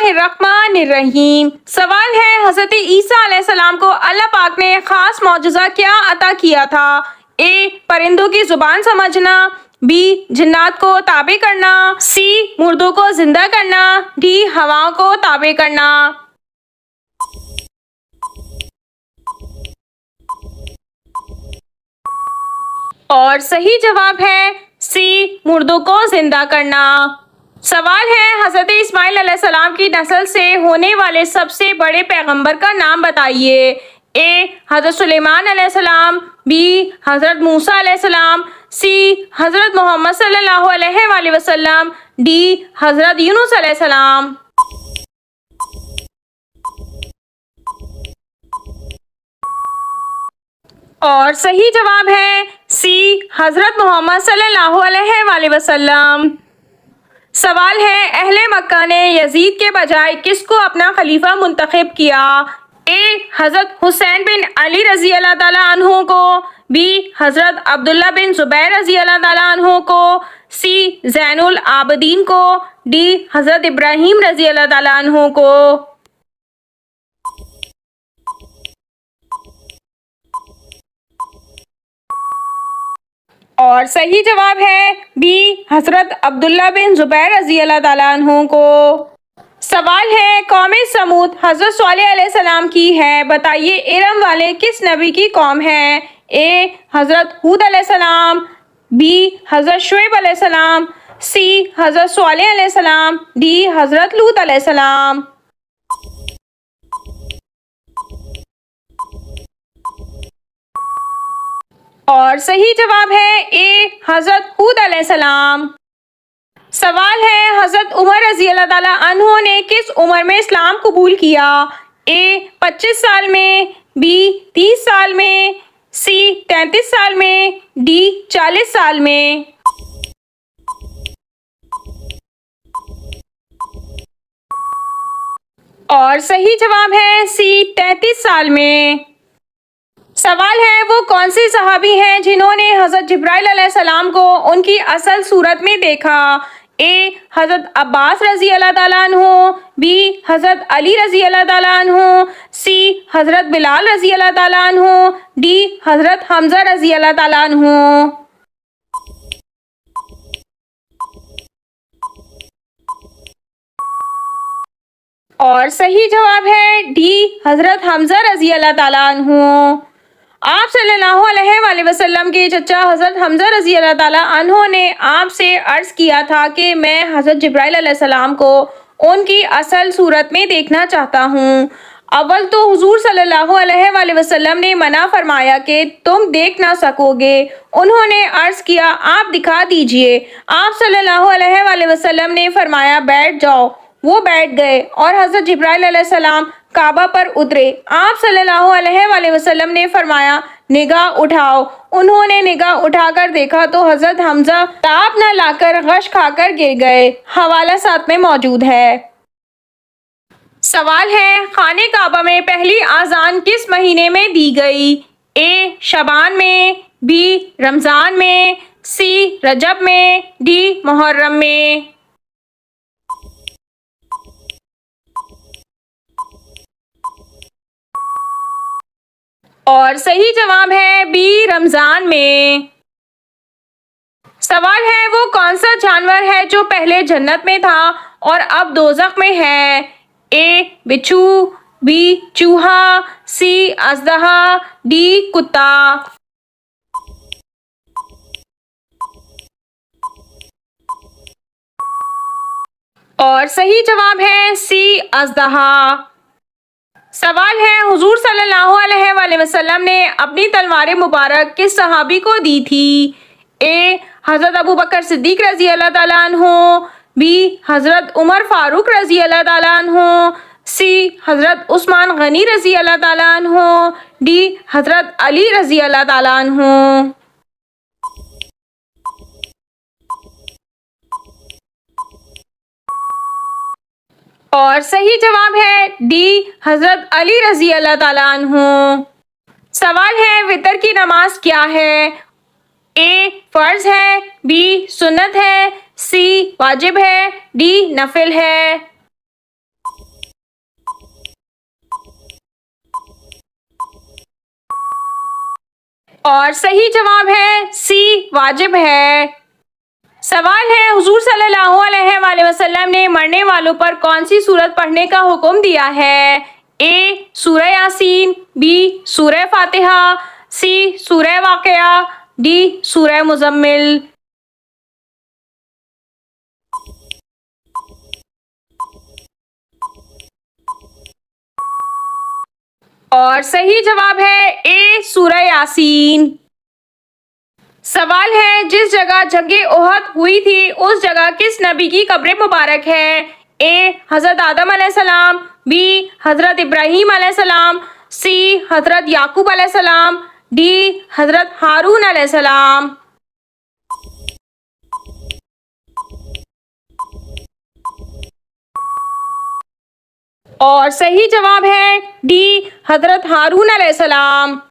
बिस्मिल्लाहिर्रहमानिर्रहीम। सवाल है, हज़रत ईसा अलैहिस्सलाम को अल्लाह पाक ने खास मौजज़ा क्या अता किया था? ए. परिंदों की जुबान समझना, बी. जिन्नात को ताबे करना, सी. मुर्दों को जिंदा करना, डी. हवाओं को ताबे करना। और सही जवाब है सी. मुर्दों को जिंदा करना। सवाल है, हज़रत इस्माइल अलैहिस्सलाम की नस्ल से होने वाले सबसे बड़े पैगंबर का नाम बताइए। ए. हज़रत सुलेमान अलैहिस्सलाम, बी. हज़रत मूसा अलैहिस्सलाम, सी. हज़रत मोहम्मद सल्लल्लाहु अलैहि वसल्लम, डी. हज़रत यूनुस अलैहिस्सलाम। और सही जवाब है सी. हज़रत मोहम्मद सल्लल्लाहु अलैहि वसल्लम। सवाल है, अहले मक्का ने यजीद के बजाय किसको अपना खलीफा मुंतखब किया? ए. हज़रत हुसैन बिन अली रजी अल्लाह ताला अन्हु को, बी. हज़रत अब्दुल्ला बिन जुबैर रजी अल्लाह ताला अन्हु को, सी. ज़ैनुल आबदीन को, डी. हज़रत इब्राहीम रजी अल्लाह ताला अन्हु को। और सही जवाब है बी. हज़रत अब्दुल्ला बिन जुबैर रजी अल्लाह ताला अन्हु को। सवाल है, कौमे समूद हज़रत स्वालिह अलैहिस्सलाम की है, बताइए इरम वाले किस नबी की कौम है? ए. हज़रत हूद अलैहिस्सलाम, बी. हज़रत शुएब अलैहिस्सलाम, सी. हज़रत स्वालिह अलैहिस्सलाम, डी. हज़रत लूत अलैहिस्सलाम। और सही जवाब है ए. हज़रत हूद अलैहिस्सलाम। सवाल है, हज़रत उमर रजी अल्लाह ताला अन्हु ने किस उम्र में इस्लाम कबूल किया? ए. 25 साल में, बी. 30 साल में, सी. 33 साल में, डी. 40 साल में। और सही जवाब है सी. 33 साल में। सवाल है, वो कौन सी सहाबी हैं जिन्होंने हज़रत जिब्राइल अलैहिस्सलाम को उनकी असल सूरत में देखा? ए. हज़रत अब्बास रजी अल्लाह ताला अन्हु, बी. हज़रत अली रजी अल्लाह ताला अन्हु, सी. हज़रत बिलाल रजी अल्लाह ताला अन्हु, डी. हज़रत हमज़ा रजी अल्लाह ताला अन्हु। और सही जवाब है डी. हज़रत हमज़ा रजी अल्लाह ताला अन्हु। आप सल्लल्लाहु अलैहि वसल्लम के चचा हज़रत हमज़ा रजी अल्लाह ताला अन्हु ने आपसे अर्ज़ किया था कि मैं हज़रत जिब्राइल अलैहिस्सलाम को उनकी असल सूरत में देखना चाहता हूँ। अव्वल तो हुजूर सल्लल्लाहु अलैहि वसल्लम ने मना फरमाया कि तुम देख ना सकोगे। उन्होंने अर्ज़ किया, आप दिखा दीजिए। आप सल्लल्लाहु अलैहि वसल्लम ने फरमाया, बैठ जाओ। वो बैठ गए और हज़रत जिब्राइल अलैहिस्सलाम काबा पर उतरे। आप सल्लल्लाहु अलैहि वसल्लम ने फरमाया, निगाह उठाओ। उन्होंने निगाह उठाकर देखा तो हज़रत हमज़ा ताप न लाकर गश खाकर गिर गए। हवाला साथ में मौजूद है। सवाल है, खाने काबा में पहली आज़ान किस महीने में दी गई? ए. शबान में, बी. रमज़ान में, सी. रजब में, डी. मुहर्रम में। और सही जवाब है बी. रमज़ान में। सवाल है, वो कौन सा जानवर है जो पहले जन्नत में था और अब दोज़ख में है? ए. बिच्छू, बी. चूहा, सी. अजदहा, डी. कुत्ता। और सही जवाब है सी. अजदहा। सवाल है, हुजूर सल्लल्लाहु अलैहि वसल्लम ने अपनी तलवार मुबारक किस सहाबी को दी थी? ए. हज़रत अबू बकर सिद्दीक रजी अल्लाह ताला अन्हु, बी. हज़रत उमर फारूक रजी अल्लाह ताला अन्हु, सी. हज़रत उस्मान गनी रजी अल्लाह ताला अन्हु, डी. हज़रत अली रजी अल्लाह ताला अन्हु। और सही जवाब है डी. हज़रत अली रजी अल्लाह ताला अन्हु। सवाल है, वितर की नमाज क्या है? ए. फ़र्ज है, बी. सुन्नत है, सी. वाजिब है, डी. नफिल है। और सही जवाब है सी, वाजिब है। सवाल है, हुजूर सल्लल्लाहु अलैहि वसल्लम ने मरने वालों पर कौन सी सूरत पढ़ने का हुक्म दिया है? ए सूरह यासीन, बी सूरह फातिहा, सी सूरह वाक़िया, डी सूरह मुज़म्मिल। और सही जवाब है ए सूरह यासीन। सवाल है, जिस जगह जंगे ओहद हुई थी उस जगह किस नबी की कब्र मुबारक है? ए हज़रत आदम अलैहिस्सलाम, बी हज़रत इब्राहीम अलैहिस्सलाम, सी हज़रत याकूब अलैहिस्सलाम, डी हज़रत हारून अलैहिस्सलाम। और सही जवाब है डी हज़रत हारून अलैहिस्सलाम।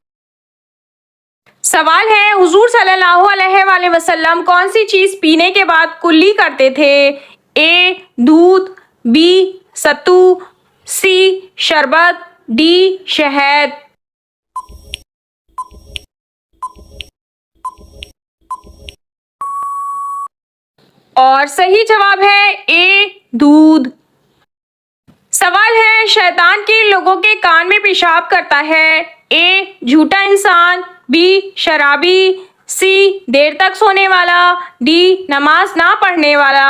सवाल है, हुजूर सल्लल्लाहु अलैहि वसल्लम कौन सी चीज़ पीने के बाद कुल्ली करते थे? ए दूध, बी सत्तू, सी शरबत, डी शहद। और सही जवाब है ए दूध। सवाल है, शैतान के लोगों के कान में पेशाब करता है? ए झूठा इंसान, बी शराबी, सी देर तक सोने वाला, डी नमाज ना पढ़ने वाला।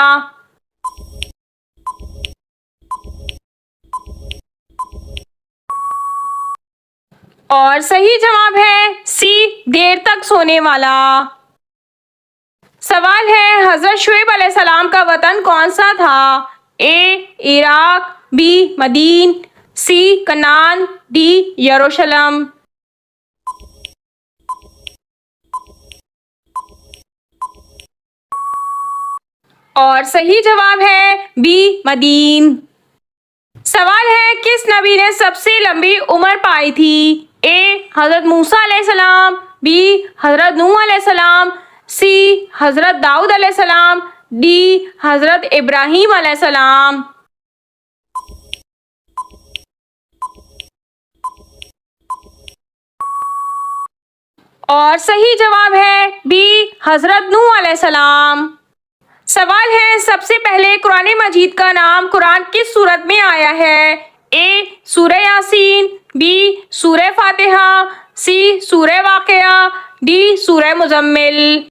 और सही जवाब है सी देर तक सोने वाला। सवाल है, हजरत शुएब अलैहिस्सलाम का वतन कौन सा था? ए इराक, बी मदीन, सी कनान, डी यरूशलेम। और सही जवाब है बी मदीन। सवाल है, किस नबी ने सबसे लंबी उम्र पाई थी? ए हज़रत मूसा अलैहिस्सलाम, बी हज़रत नूह अलैहिस्सलाम, सी हज़रत दाऊद अलैहिस्सलाम, डी हज़रत इब्राहीम अलैहिस्सलाम। और सही जवाब है बी हज़रत नूह अलैहिस्सलाम। सवाल है, सबसे पहले कुरान मजीद का नाम कुरान किस सूरत में आया है? ए सूरह यासीन, बी सूरह फातिहा, सी सूरह वाक़िया, डी सूरह मुज़म्मिल।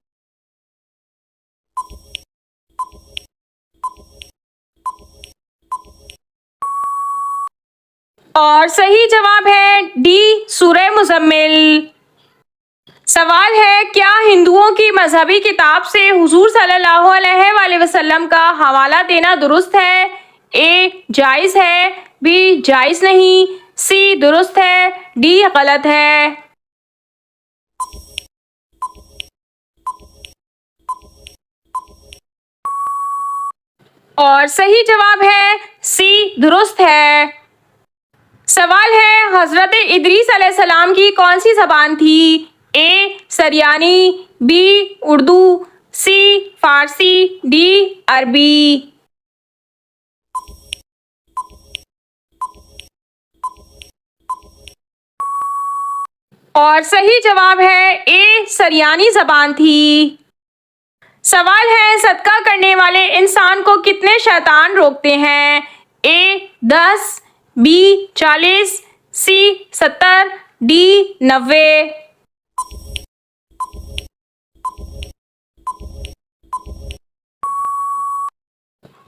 और सही जवाब है डी सूरह मुज़म्मिल। सवाल है, क्या हिंदुओं की मजहबी किताब से हुजूर सल्लल्लाहु अलैहि वसल्लम का हवाला देना दुरुस्त है? ए जायज़ है, बी जायज़ नहीं, सी दुरुस्त है, डी गलत है। और सही जवाब है सी दुरुस्त है। सवाल है, हजरत इदरीस अलैहिस्सलाम की कौन सी ज़बान थी? ए सरयानी, बी उर्दू, सी फारसी, डी अरबी। और सही जवाब है ए सरयानी ज़बान थी। सवाल है, सदका करने वाले इंसान को कितने शैतान रोकते हैं? ए 10, बी 40, सी 70, डी 90।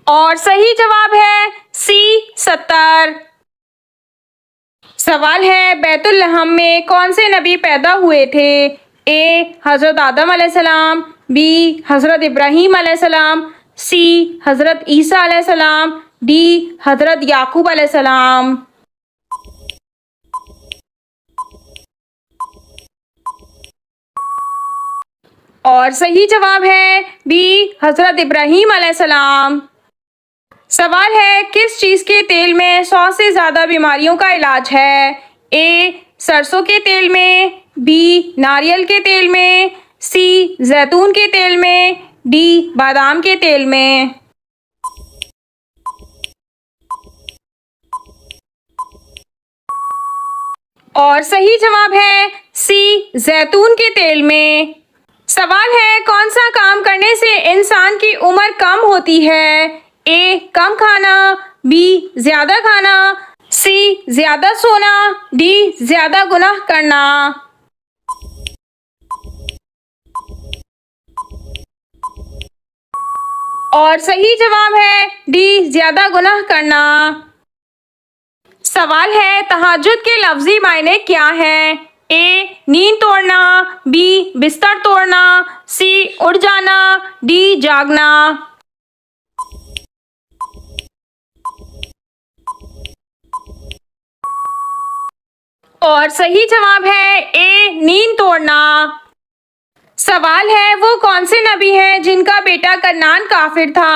और सही जवाब है सी 70। सवाल है, बैतुल लहम में कौन से नबी पैदा हुए थे? ए हज़रत आदम अलैहिस्सलाम, बी हज़रत इब्राहीम अलैहिस्सलाम, सी हज़रत ईसा अलैहिस्सलाम, डी हज़रत याकूब अलैहिस्सलाम। और सही जवाब है बी हज़रत इब्राहीम अलैहिस्सलाम। सवाल है, किस चीज़ के तेल में 100 से ज़्यादा बीमारियों का इलाज है? ए सरसों के तेल में, बी नारियल के तेल में, सी जैतून के तेल में, डी बादाम के तेल में। और सही जवाब है सी, जैतून के तेल में। सवाल है, कौन सा काम करने से इंसान की उम्र कम होती है? ए, कम खाना, बी, ज्यादा खाना, सी, ज्यादा सोना, डी, ज्यादा गुनाह करना। और सही जवाब है डी, ज्यादा गुनाह करना। सवाल है, तहज्जुद के लफ्जी मायने क्या हैं? ए, नींद तोड़ना, बी, बिस्तर तोड़ना, सी, उठ जाना, डी, जागना। और सही जवाब है ए, नींद तोड़ना। सवाल है, वो कौन से नबी हैं जिनका बेटा कन्नान काफिर था?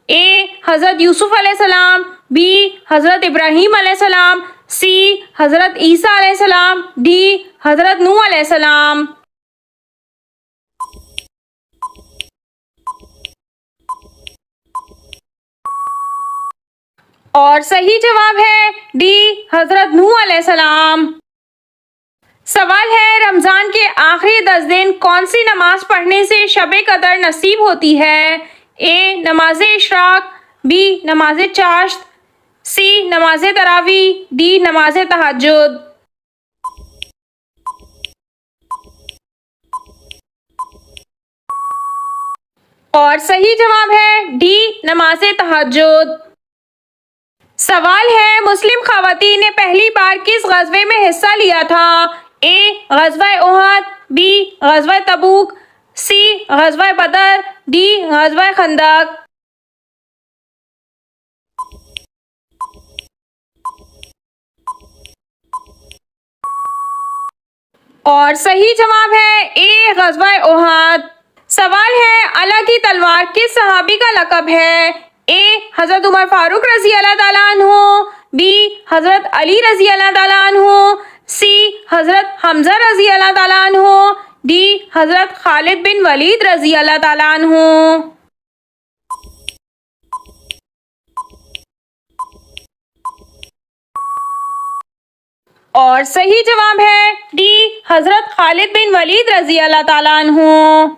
ए, हजरत यूसुफ अलैहिस्सलाम, बी, हजरत इब्राहीम अलैहिस्सलाम, सी, हजरत ईसा अलैहिस्सलाम, डी, हजरत नूह अलैहिस्सलाम। और सही जवाब है डी, हजरत नूह अलैहिस्सलाम। सवाल है, रमजान के आखिरी 10 दिन कौन सी नमाज पढ़ने से शबे कदर नसीब होती है? ए, नमाज इशराक, बी, नमाज चाश्त, सी, नमाज तरावी, डी, नमाज तहज्जुद। और सही जवाब है डी, नमाज तहज्जुद। सवाल है, मुस्लिम खवातीन ने पहली बार किस गज़वे में हिस्सा लिया था? ए, गज़वा उहद, बी, गज़वा तबूक, सी, गज़वा बदर, डी, गज़वा खंदक। और सही जवाब है ए, गज़वा उहद। सवाल है, अल्लाह की तलवार किस सहाबी का लक़ब है? ए, हज़रत उमर फारूक रज़ी अल्लाह ताला अन्हु, बी, हज़रत अली रज़ी अल्लाह ताला अन्हु, सी, हज़रत हमज़ा रज़ी अल्लाह ताला अन्हु, डी, हज़रत खालिद बिन वलीद रज़ी अल्लाह ताला अन्हु। और सही जवाब है डी, हज़रत खालिद बिन वलीद रज़ी अल्लाह ताला अन्हु।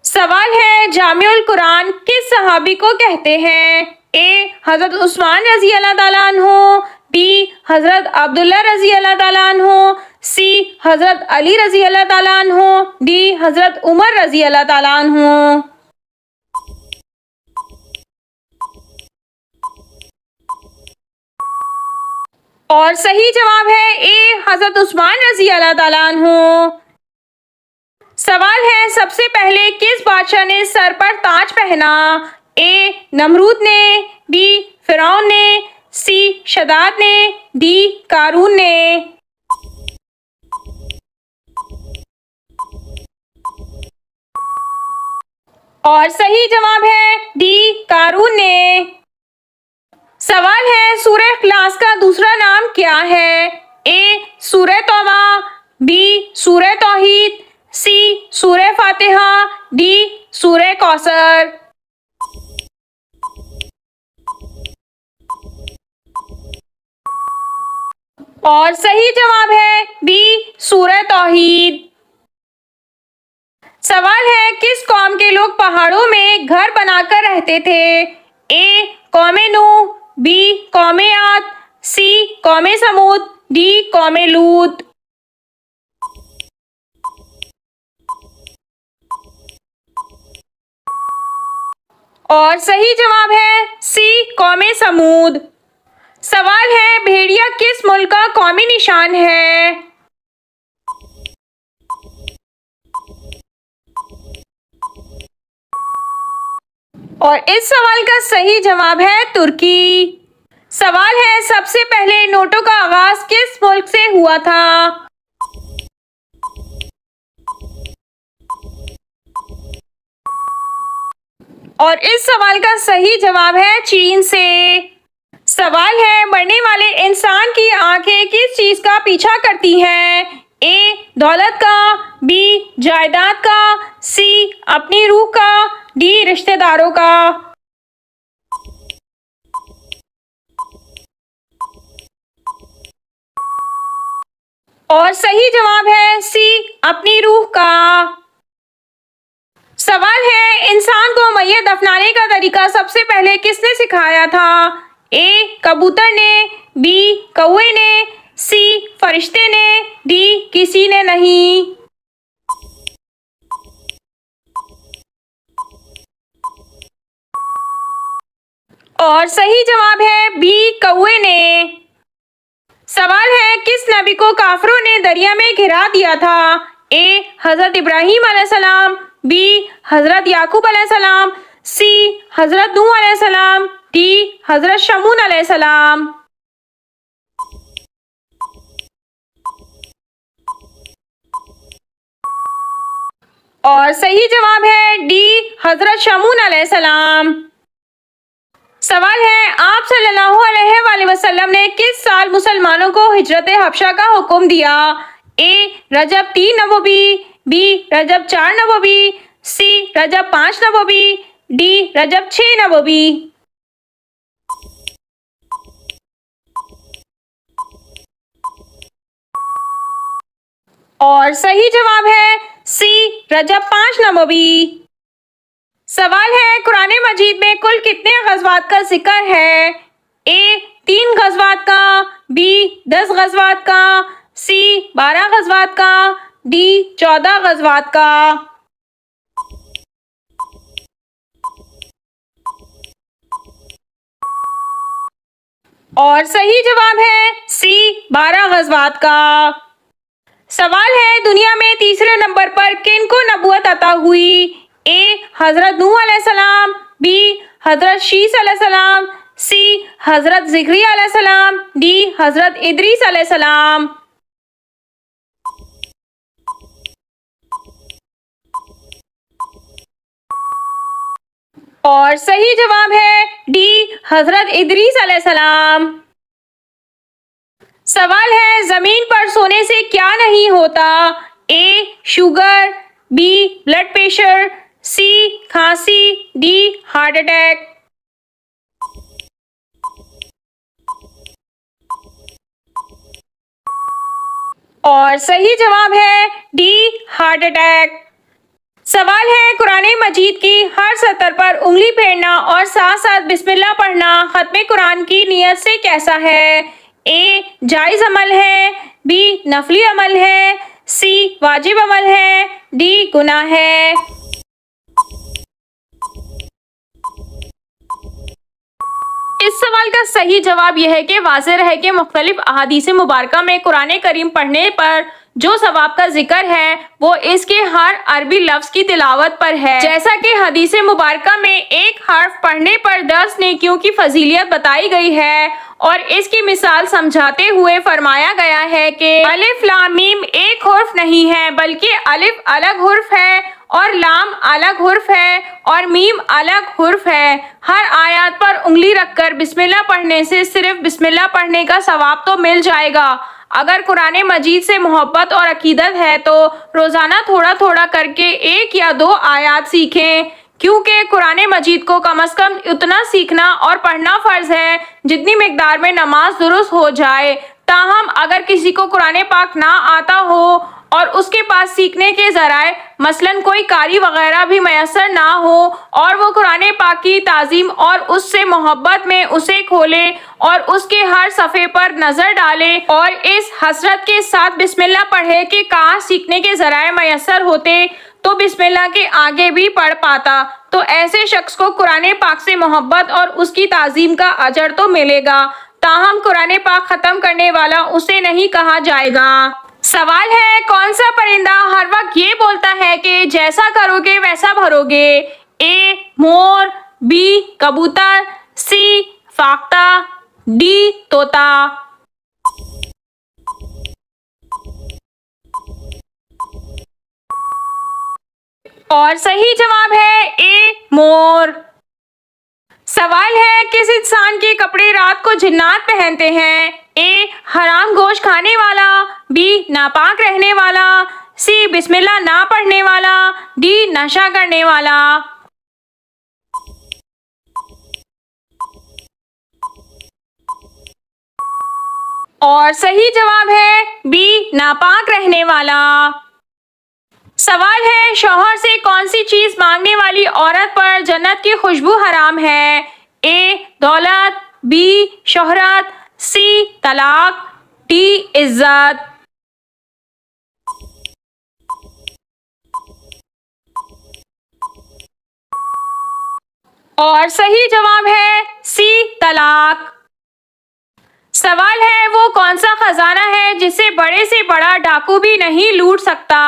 सवाल है, जामिउल कुरान किस सहाबी को कहते हैं? ए, हज़रत उस्मान रज़ी अल्लाह ताला अन्हु, बी, हज़रत अब्दुल्ला रज़ी अल्लाह ताला अन्हु, सी, हज़रत अली रज़ी अल्लाह ताला अन्हु, डी, हज़रत उमर रज़ी अल्लाह ताला अन्हु। और सही जवाब है ए, हज़रत उस्मान रज़ी अल्लाह ताला अन्हु। सवाल है, सबसे पहले किस बादशाह ने सर पर ताज पहना? ए, नमरूद ने, बी, फिरौन ने, सी, शदाद ने, डी, कारून ने। और सही जवाब है डी, कारून ने। सवाल है, सूरह इखलास का दूसरा नाम क्या है? ए, सूरह तौबा, बी, सूरह तौहीद, सी, सूरह फातिहा, डी, सूरह कौसर। और सही जवाब है बी, सूरह तौहीद। सवाल है, किस कौम के लोग पहाड़ों में घर बनाकर रहते थे? ए, कौम नूह, बी, कौम आद, सी, कौम समूद, डी, कौम लूत। और सही जवाब है सी, कौम समूद। सवाल है, भेड़िया किस मुल्क का कौमी निशान है? और इस सवाल का सही जवाब है तुर्की। सवाल है, सबसे पहले नोटों का आगाज किस मुल्क से हुआ था? और इस सवाल का सही जवाब है चीन से। सवाल है, मरने वाले इंसान की आंखें किस चीज का पीछा करती हैं? ए, दौलत का, बी, जायदाद का, सी, अपनी रूह का, डी, रिश्तेदारों का। और सही जवाब है सी, अपनी रूह का। सवाल है, इंसान को मैयत दफनाने का तरीका सबसे पहले किसने सिखाया था? ए कबूतर ने, बी कौवे ने, सी फरिश्ते ने, डी किसी ने नहीं। और सही जवाब है बी कौवे ने। सवाल है, किस नबी को काफिरों ने दरिया में गिरा दिया था? ए हजरत इब्राहीम अलैहिस्सलाम, बी हजरत याकूब अलैहिस्सलाम, सी हजरत नूह अलैहिस्सलाम, डी हजरत शमून अलैहिस्सलाम। और सही जवाब है डी हजरत शमून अलैहिस्सलाम। सवाल है, आप सल्लल्लाहु अलैहि वसल्लम ने किस साल मुसलमानों को हिजरत हबशा का हुक्म दिया? ए रजब 3 नबवी, बी रजब 4 नबवी, सी रजब 5 नबवी, डी रजब 6 नबवी। और सही जवाब है सी रजब 5 नबवी। सवाल है, कुरान मजीद में कुल कितने गज़वात का जिक्र है? ए 3 गज़वात का, बी 10 गज़वात का, सी 12 गज़वात का, डी 14 गज़वात का। और सही जवाब है सी 12 गज़वात का। सवाल है, दुनिया में तीसरे नंबर पर किन को नबूवत अता हुई? ए हजरत नूह अलैहिस्सलाम, बी हजरत शीस अलैहिस्सलाम, सी हजरत ज़िक्रिया अलैहिस्सलाम, डी हजरत इदरीस अलैहिस्सलाम। और सही जवाब है डी हजरत इदरीस अलैहिस्सलाम। सवाल है, जमीन पर सोने से क्या नहीं होता? ए शुगर, बी ब्लड प्रेशर, सी खांसी, डी हार्ट अटैक। और सही जवाब है डी हार्ट अटैक। सवाल है, कुरान मजीद की हर सतर पर उंगली फेरना और साथ साथ बिस्मिल्लाह पढ़ना खत्म कुरान की नियत से कैसा है? ए जायज़ अमल है, बी नफली अमल है, सी वाजिब अमल है, डी गुनाह है। इस सवाल का सही जवाब यह है कि वाज़ेह है कि मुख्तलिफ अहादीस मुबारका में कुरान करीम पढ़ने पर जो सवाब का जिक्र है वो इसके हर अरबी लफ्ज की तिलावत पर है। जैसा कि हदीस मुबारका में एक हर्फ पढ़ने पर 10 नेकियों की फजीलियत बताई गई है और इसकी मिसाल समझाते हुए फरमाया गया है कि अलिफ लाम मीम एक हुर्फ नहीं है बल्कि अलिफ अलग हुर्फ है और लाम अलग हुर्फ है और मीम अलग हुर्फ है। हर आयत पर उंगली रखकर बिस्मिल्लाह पढ़ने से सिर्फ बिस्मिल्लाह पढ़ने का सवाब तो मिल जाएगा। अगर कुरान मजीद से मोहब्बत और अकीदत है तो रोज़ाना थोड़ा थोड़ा करके 1 या 2 आयत सीखें, क्योंकि कुरान मजीद को कम से कम उतना सीखना और पढ़ना फ़र्ज है जितनी मिकदार में नमाज दुरुस्त हो जाए। ताहम अगर किसी को कुरान पाक ना आता हो और उसके पास सीखने के ज़राए मसलन कोई कारी वगैरह भी मैसर ना हो और वो कुरान पाक की ताज़ीम और उससे मोहब्बत में उसे खोले और उसके हर सफ़े पर नज़र डाले और इस हसरत के साथ बिस्मिल्लाह पढ़े कि काश सीखने के ज़राए मैसर होते तो बिस्मिल्लाह के आगे भी पढ़ पाता, तो ऐसे शख्स को कुरान पाक से मोहब्बत और उसकी ताज़ीम का अजर तो मिलेगा। ताहम कुरान पाक ख़त्म करने वाला उसे नहीं कहा जाएगा। सवाल है, कौन सा परिंदा हर वक्त ये बोलता है कि जैसा करोगे वैसा भरोगे? ए मोर, बी कबूतर, सी फाख्ता, डी तोता। और सही जवाब है ए मोर। सवाल है, किस इंसान के कपड़े रात को जिन्नात पहनते हैं? ए हराम गोश्त खाने वाला, बी नापाक रहने वाला, सी बिस्मिल्लाह ना पढ़ने वाला, डी नशा करने वाला। और सही जवाब है बी, नापाक रहने वाला। सवाल है, शौहर से कौन सी चीज मांगने वाली औरत पर जन्नत की खुशबू हराम है? ए, दौलत, बी, शोहरत, सी, तलाक, डी, इज्जत। और सही जवाब है सी, तलाक। सवाल है, वो कौन सा खजाना है जिसे बड़े से बड़ा डाकू भी नहीं लूट सकता?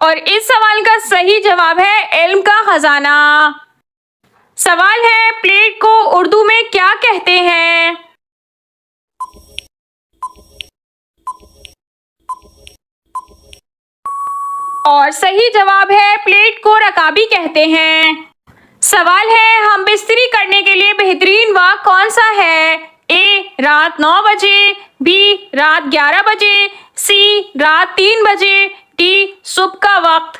और इस सवाल का सही जवाब है इल्म का खजाना। सवाल है, प्लेट को उर्दू में क्या कहते हैं? और सही जवाब है प्लेट को रकाबी कहते हैं। सवाल है, हम बिस्तरी करने के लिए बेहतरीन वक्त कौन सा है? ए, रात 9 बजे, बी, रात 11 बजे, सी, रात 3 बजे, डी, सुबह का वक्त।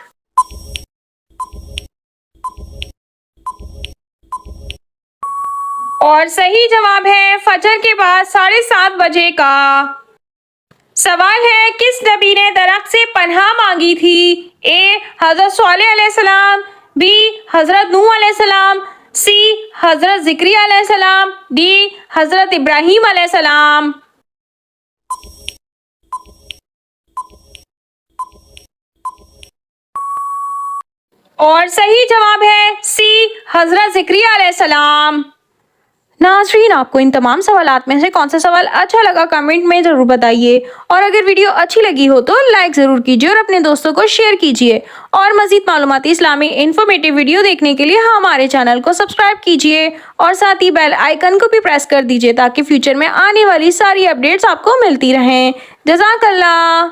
और सही जवाब है फजर के बाद 7:30 बजे का। सवाल है, किस नबी ने दरख्त से पनाह मांगी थी? ए, हजरत सालेह अलैहिस्सलाम, बी, हजरत नूह अलैहिस्सलाम, सी, हजरत ज़िक्रिया अलैहिस्सलाम, डी, हजरत इब्राहीम अलैहिस्सलाम। और सही जवाब है सी, हजरत ज़िक्रिया अलैहिस्सलाम। नाज़रीन, आपको इन तमाम सवालात में से कौन सा सवाल अच्छा लगा कमेंट में ज़रूर बताइए, और अगर वीडियो अच्छी लगी हो तो लाइक ज़रूर कीजिए और अपने दोस्तों को शेयर कीजिए। और मज़ीद मालूमाती इस्लामी इन्फॉर्मेटिव वीडियो देखने के लिए हमारे चैनल को सब्सक्राइब कीजिए और साथ ही बेल आइकन को भी प्रेस कर दीजिए ताकि फ्यूचर में आने वाली सारी अपडेट्स आपको मिलती रहें। जज़ाकल्लाह।